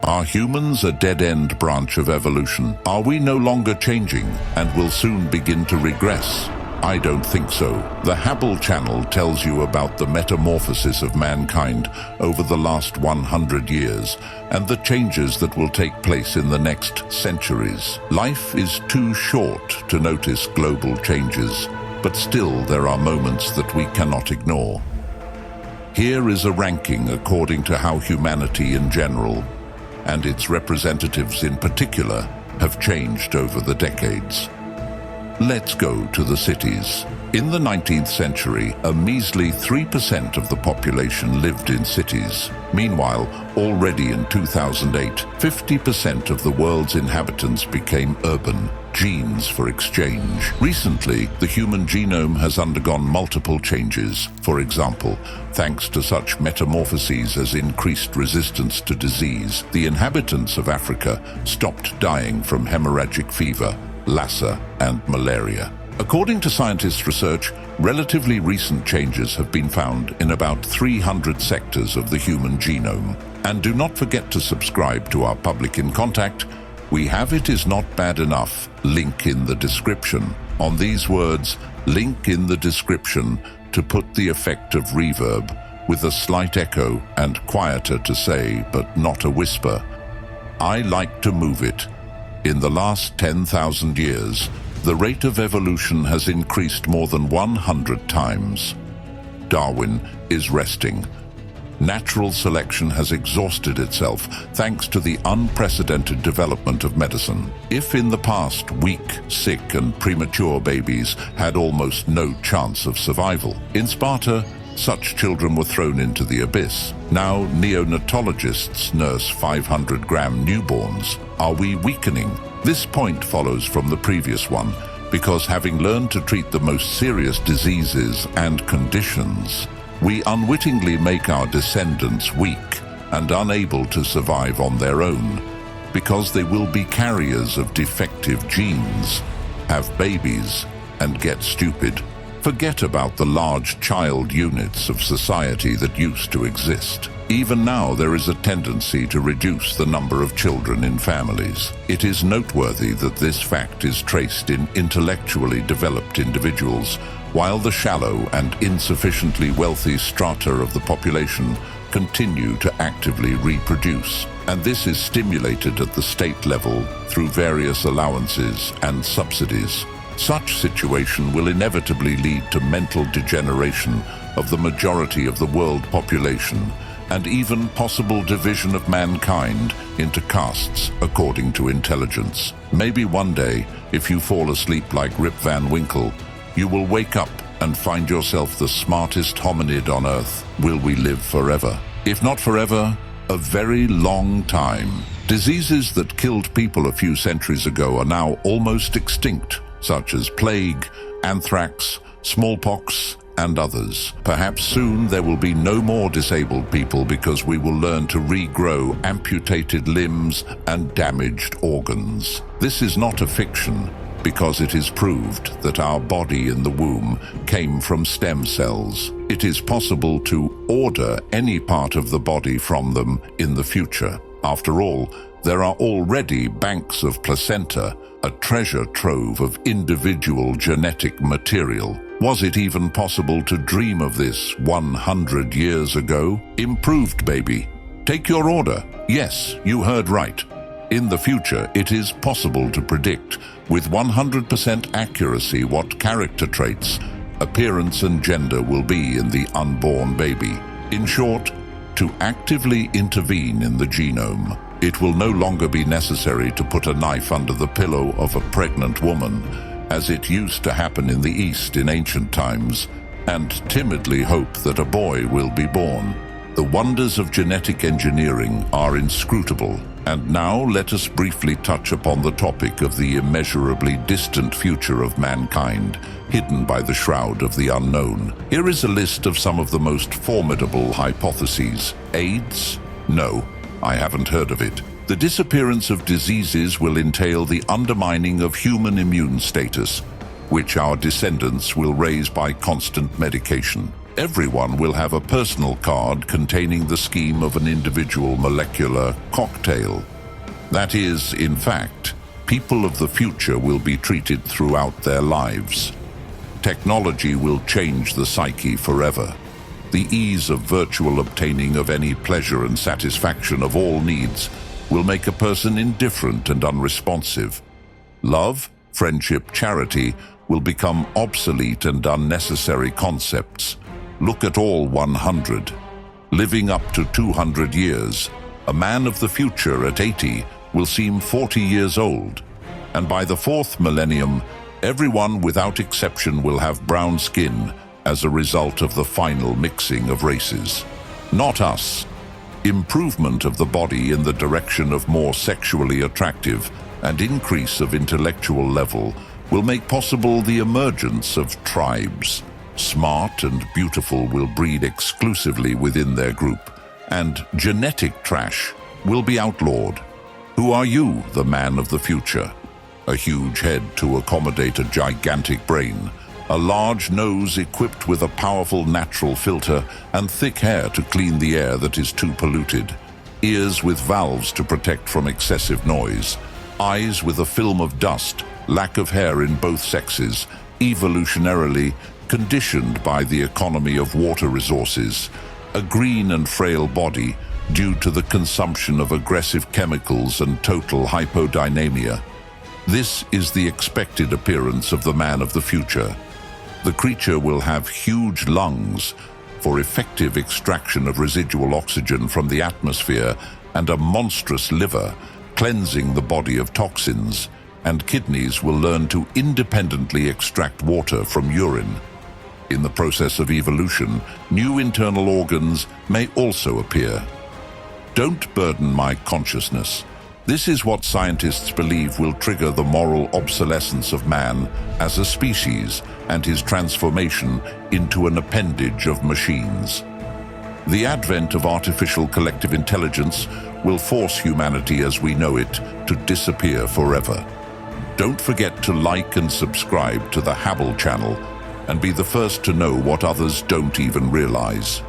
Are humans a dead-end branch of evolution? Are we no longer changing and will soon begin to regress? I don't think so. The Hubble channel tells you about the metamorphosis of mankind over the last 100 years and the changes that will take place in the next centuries. Life is too short to notice global changes, but still there are moments that we cannot ignore. Here is a ranking according to how humanity in general, and its representatives in particular, have changed over the decades. Let's go to the cities. In the 19th century, a measly 3% of the population lived in cities. Meanwhile, already in 2008, 50% of the world's inhabitants became urban. Genes for exchange. Recently, the human genome has undergone multiple changes. For example, thanks to such metamorphoses as increased resistance to disease, the inhabitants of Africa stopped dying from hemorrhagic fever, Lassa, and malaria. According to scientists' research, relatively recent changes have been found in about 300 sectors of the human genome. And do not forget to subscribe to our Public in Contact. We have It Is Not Bad Enough link in the description. On these words, link in the description, to put the effect of reverb with a slight echo and quieter to say, but not a whisper. I like to move it. In the last 10,000 years, the rate of evolution has increased more than 100 times. Darwin is resting. Natural selection has exhausted itself thanks to the unprecedented development of medicine. If in the past weak, sick, and premature babies had almost no chance of survival, in Sparta, such children were thrown into the abyss. Now neonatologists nurse 500-gram newborns. Are we weakening? This point follows from the previous one, because having learned to treat the most serious diseases and conditions, we unwittingly make our descendants weak and unable to survive on their own, because they will be carriers of defective genes, have babies, and get stupid. Forget about the large child units of society that used to exist. Even now, there is a tendency to reduce the number of children in families. It is noteworthy that this fact is traced in intellectually developed individuals, while the shallow and insufficiently wealthy strata of the population continue to actively reproduce. And this is stimulated at the state level through various allowances and subsidies. Such situation will inevitably lead to mental degeneration of the majority of the world population, and even possible division of mankind into castes according to intelligence. Maybe one day, if you fall asleep like Rip Van Winkle, you will wake up and find yourself the smartest hominid on Earth. Will we live forever? If not forever, a very long time. Diseases that killed people a few centuries ago are now almost extinct, such as plague, anthrax, smallpox, and others. Perhaps soon there will be no more disabled people because we will learn to regrow amputated limbs and damaged organs. This is not a fiction, because it is proved that our body in the womb came from stem cells. It is possible to order any part of the body from them in the future. After all, there are already banks of placenta, a treasure trove of individual genetic material. Was it even possible to dream of this 100 years ago? Improved baby. Take your order. Yes, you heard right. In the future, it is possible to predict with 100% accuracy what character traits, appearance, and gender will be in the unborn baby. In short, to actively intervene in the genome. It will no longer be necessary to put a knife under the pillow of a pregnant woman, as it used to happen in the East in ancient times, and timidly hope that a boy will be born. The wonders of genetic engineering are inscrutable, and now let us briefly touch upon the topic of the immeasurably distant future of mankind, hidden by the shroud of the unknown. Here is a list of some of the most formidable hypotheses. AIDS? No, I haven't heard of it. The disappearance of diseases will entail the undermining of human immune status, which our descendants will raise by constant medication. Everyone will have a personal card containing the scheme of an individual molecular cocktail. That is, in fact, people of the future will be treated throughout their lives. Technology will change the psyche forever. The ease of virtual obtaining of any pleasure and satisfaction of all needs will make a person indifferent and unresponsive. Love, friendship, charity will become obsolete and unnecessary concepts. Look at all 100. Living up to 200 years, a man of the future at 80 will seem 40 years old. And by the fourth millennium, everyone without exception will have brown skin as a result of the final mixing of races. Not us. Improvement of the body in the direction of more sexually attractive and increase of intellectual level will make possible the emergence of tribes. Smart and beautiful will breed exclusively within their group, and genetic trash will be outlawed. Who are you, the man of the future? A huge head to accommodate a gigantic brain, a large nose equipped with a powerful natural filter, and thick hair to clean the air that is too polluted, ears with valves to protect from excessive noise, eyes with a film of dust, lack of hair in both sexes, evolutionarily conditioned by the economy of water resources, a green and frail body due to the consumption of aggressive chemicals and total hypodynamia. This is the expected appearance of the man of the future. The creature will have huge lungs for effective extraction of residual oxygen from the atmosphere and a monstrous liver, cleansing the body of toxins, and kidneys will learn to independently extract water from urine. In the process of evolution, new internal organs may also appear. Don't burden my consciousness. This is what scientists believe will trigger the moral obsolescence of man as a species and his transformation into an appendage of machines. The advent of artificial collective intelligence will force humanity as we know it to disappear forever. Don't forget to like and subscribe to the Hubble channel and be the first to know what others don't even realize.